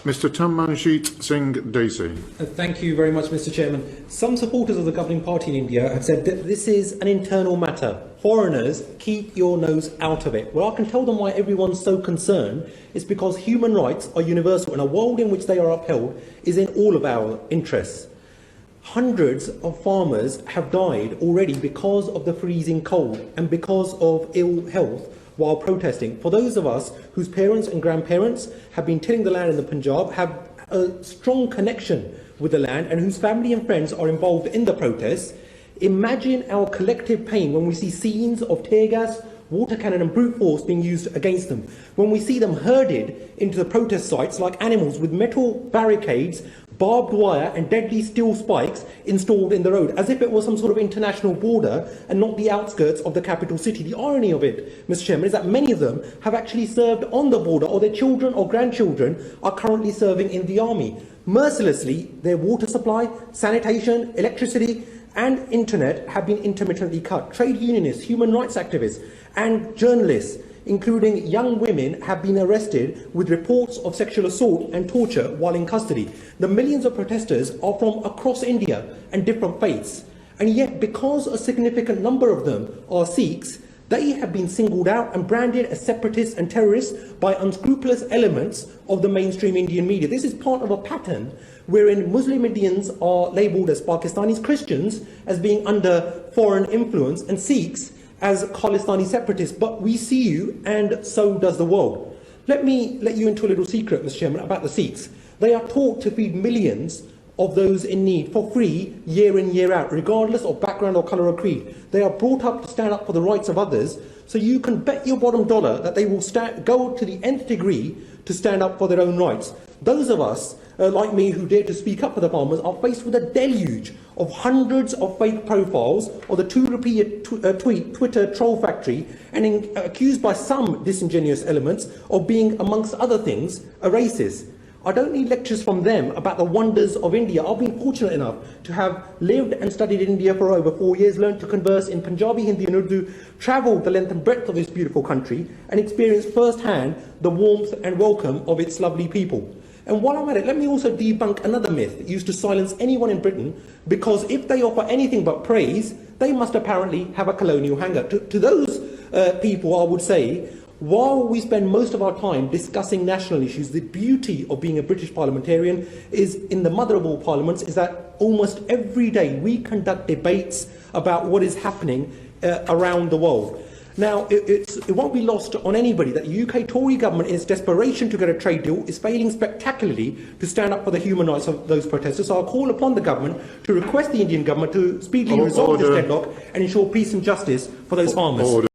Mr Tanmanjeet Singh Desi. Thank you very much, Mr Chairman. Some supporters of the governing party in India have said that this is an internal matter. Foreigners, keep your nose out of it. Well, I can tell them why everyone's so concerned. It's because human rights are universal, and a world in which they are upheld is in all of our interests. Hundreds of farmers have died already because of the freezing cold and because of ill health while protesting. For those of us whose parents and grandparents have been tilling the land in the Punjab, have a strong connection with the land, and whose family and friends are involved in the protests, imagine our collective pain when we see scenes of tear gas, water cannon and brute force being used against them, when we see them herded into the protest sites like animals with metal barricades, barbed wire and deadly steel spikes installed in the road, as if it was some sort of international border and not the outskirts of the capital city. The irony of it, Mr Chairman, is that many of them have actually served on the border, or their children or grandchildren are currently serving in the army. Mercilessly, their water supply, sanitation, electricity and internet have been intermittently cut. Trade unionists, human rights activists and journalists, including young women, have been arrested with reports of sexual assault and torture while in custody. The millions of protesters are from across India and different faiths, and yet because a significant number of them are Sikhs, they have been singled out and branded as separatists and terrorists by unscrupulous elements of the mainstream Indian media. This is part of a pattern wherein Muslim Indians are labelled as Pakistanis, Christians as being under foreign influence, and Sikhs as Khalistani separatists. But we see you, and so does the world. Let me let you into a little secret, Mr Chairman, about the Sikhs. They are taught to feed millions of those in need for free, year in, year out, regardless of background or colour or creed. They are brought up to stand up for the rights of others, so you can bet your bottom dollar that they will go to the nth degree to stand up for their own rights. Those of us, like me, who dare to speak up for the farmers, are faced with a deluge of hundreds of fake profiles or the 2 rupee Twitter troll factory, and accused by some disingenuous elements of being, amongst other things, a racist. I don't need lectures from them about the wonders of India. I've been fortunate enough to have lived and studied in India for over 4 years, learned to converse in Punjabi, Hindi and Urdu, travelled the length and breadth of this beautiful country, and experienced firsthand the warmth and welcome of its lovely people. And while I'm at it, let me also debunk another myth used to silence anyone in Britain, because if they offer anything but praise, they must apparently have a colonial hangout. To those people, I would say, while we spend most of our time discussing national issues, the beauty of being a British parliamentarian is, in the mother of all parliaments, is that almost every day we conduct debates about what is happening around the world. Now, it won't be lost on anybody that the UK Tory government, in its desperation to get a trade deal, is failing spectacularly to stand up for the human rights of those protesters. So I'll call upon the government to request the Indian government to speedily resolve this deadlock and ensure peace and justice for those farmers.